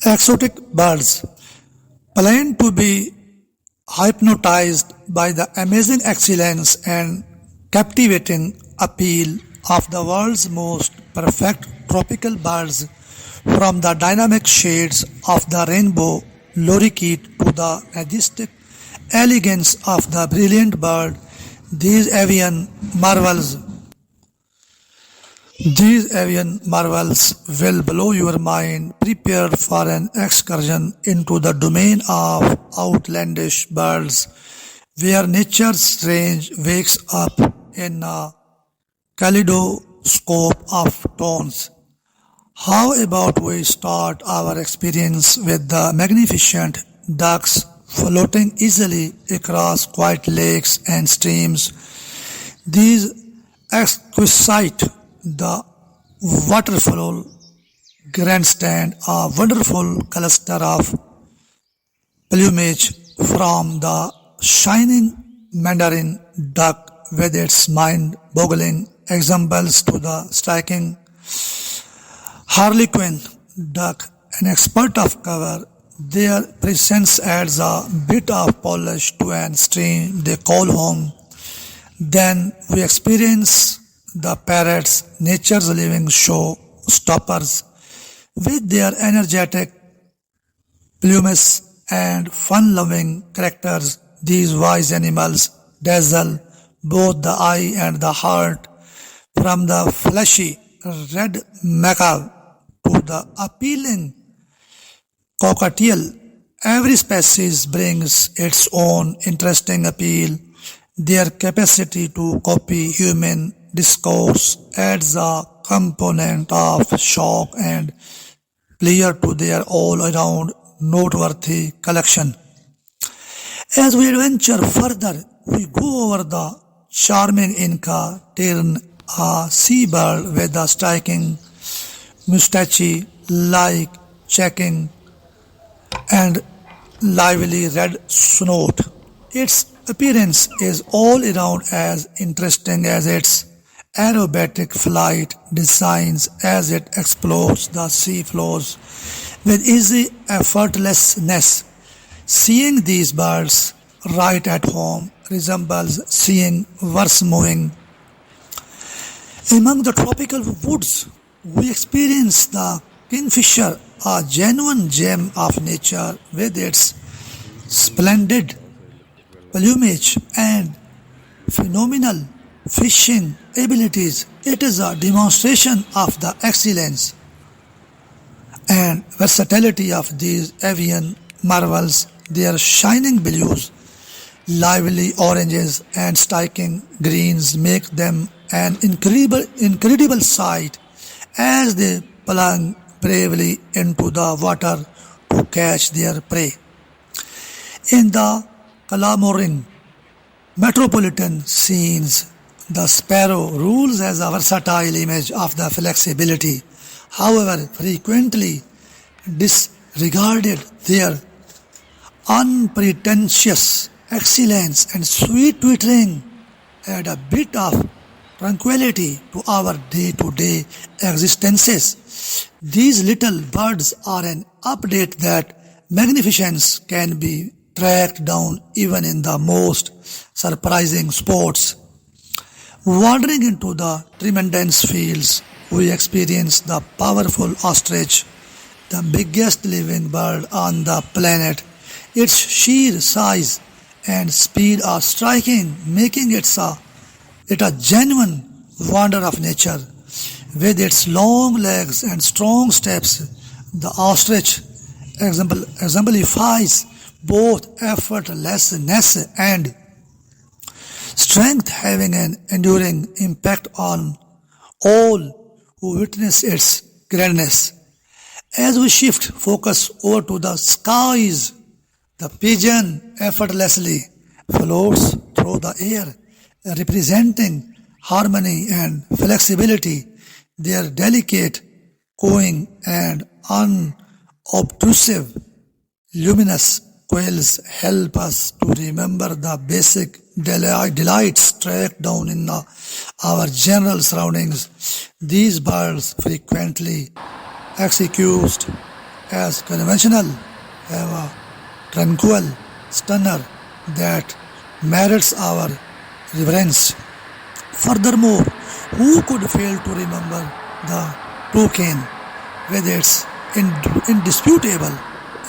Exotic birds claim to be hypnotized by the amazing excellence and captivating appeal of the world's most perfect tropical birds, from the dynamic shades of the rainbow lorikeet to the majestic elegance of the brilliant bird. These avian marvels these avian marvels will blow your mind. Prepare for an excursion into the domain of outlandish birds, where nature's range wakes up in a kaleidoscope of tones. How about we start our experience with the magnificent ducks floating easily across quiet lakes and streams? These exquisite the waterfowl grandstand a wonderful cluster of plumage, from the shining mandarin duck with its mind-boggling examples to the striking harlequin duck, an expert of cover. Their presence adds a bit of polish to an stream they call home. Then we experience the parrots, nature's living show stoppers, with their energetic plumage and fun-loving characters. These wise animals dazzle both the eye and the heart, from the fleshy red macaw to the appealing cockatiel. Every species brings its own interesting appeal. Their capacity to copy human discourse adds a component of shock and pleasure to their all-around noteworthy collection. As we adventure further, we go over the charming Inca Tern, a seabird with a striking mustache-like checking and lively red snout. Its appearance is all around as interesting as its aerobatic flight designs, as it explores the sea floors with easy effortlessness. Seeing these birds right at home resembles seeing verse moving. Among the tropical woods, we experience the Kingfisher, a genuine gem of nature with its splendid plumage and phenomenal fishing abilities. It is a demonstration of the excellence and versatility of these avian marvels. Their shining blues, lively oranges and striking greens make them an incredible sight as they plunge bravely into the water to catch their prey. In the clamoring metropolitan scenes, the sparrow rules as a versatile image of the flexibility. However, frequently disregarded, their unpretentious excellence and sweet twittering add a bit of tranquility to our day-to-day existences. These little birds are an update that magnificence can be tracked down even in the most surprising spots. Wandering into the tremendous fields, we experience the powerful ostrich, the biggest living bird on the planet. Its sheer size and speed are striking, making it a genuine wonder of nature. With its long legs and strong steps, the ostrich exemplifies both effortlessness and strength, having an enduring impact on all who witness its grandness. As we shift focus over to the skies, the pigeon effortlessly floats through the air, representing harmony and flexibility. Their delicate cooing and unobtrusive luminous quails help us to remember the basic delights tracked down in our general surroundings. These birds frequently execute as conventional, have a tranquil stunner that merits our reverence. Furthermore, who could fail to remember the toucan with its indisputable,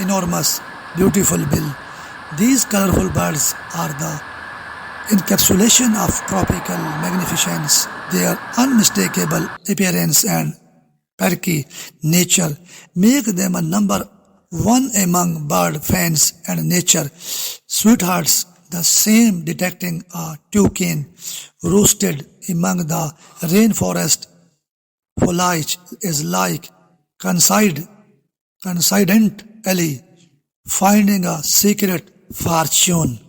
enormous, beautiful bill? These colorful birds are the encapsulation of tropical magnificence. Their unmistakable appearance and perky nature make them a number one among bird fans and nature sweethearts. The same detecting a toucan roosted among the rainforest foliage is like coincidentally finding a secret fortune.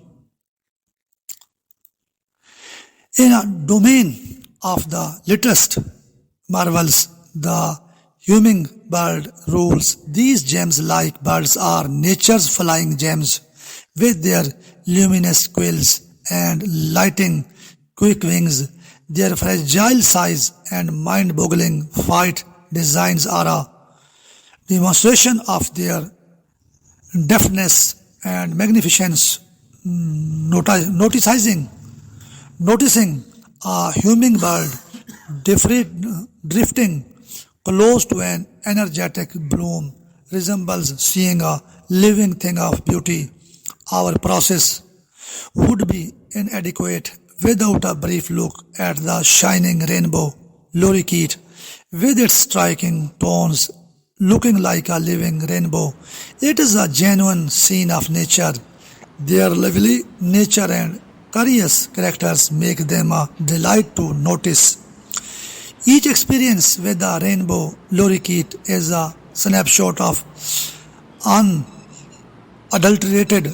In a domain of the littlest marvels, the hummingbird rules. These gems-like birds are nature's flying gems, with their luminous quills and lightning quick wings. Their fragile size and mind-boggling flight designs are a demonstration of their deftness and magnificence. Noticing a hummingbird drifting close to an energetic bloom resembles seeing a living thing of beauty. Our process would be inadequate without a brief look at the shining rainbow lorikeet with its striking tones looking like a living rainbow. It is a genuine scene of nature. Their lively nature and curious characters make them a delight to notice. Each experience with the rainbow lorikeet is a snapshot of unadulterated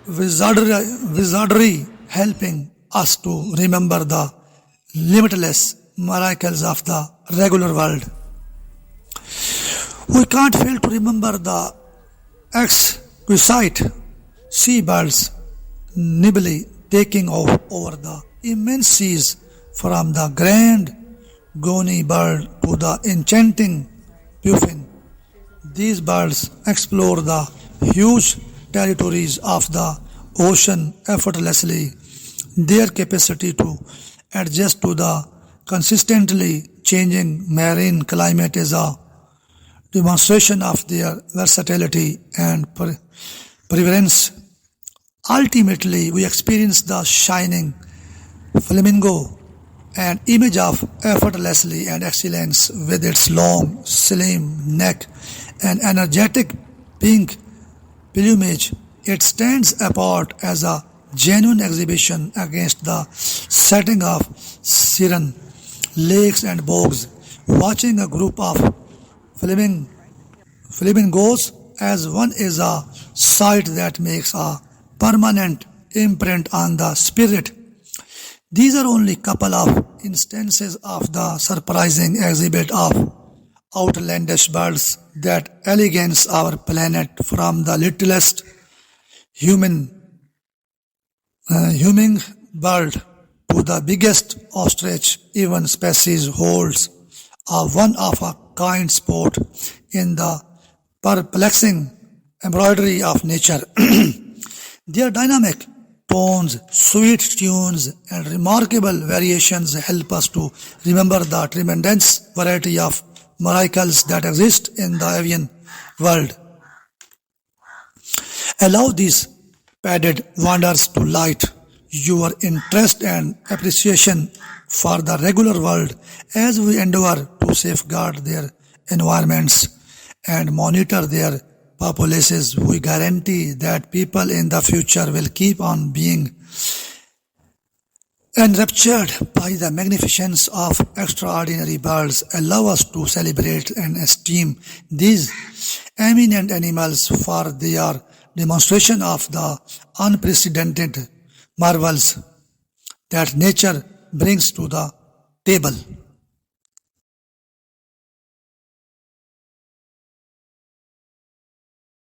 wizardry, helping us to remember the limitless miracles of the regular world. We can't fail to remember the exquisite seabirds nimbly taking off over the immense seas, from the grand goni bird to the enchanting puffin. These birds explore the huge territories of the ocean effortlessly. Their capacity to adjust to the consistently changing marine climate is a demonstration of their versatility and prevalence. Ultimately, we experience the shining flamingo, an image of effortlessly and excellence with its long, slim neck and energetic pink plumage. It stands apart as a genuine exhibition against the setting of serene lakes and bogs. Watching a group of flamingos as one is a sight that makes a permanent imprint on the spirit. These are only couple of instances of the surprising exhibit of outlandish birds that elegance our planet, from the littlest hummingbird to the biggest ostrich. Even species holds a one-of-a-kind spot in the perplexing embroidery of nature. Their dynamic tones, sweet tunes, and remarkable variations help us to remember the tremendous variety of miracles that exist in the avian world. Allow these padded wonders to light your interest and appreciation for the regular world as we endeavor to safeguard their environments and monitor their populaces. We guarantee that people in the future will keep on being enraptured by the magnificence of extraordinary birds. Allow us to celebrate and esteem these eminent animals for their demonstration of the unprecedented marvels that nature brings to the table.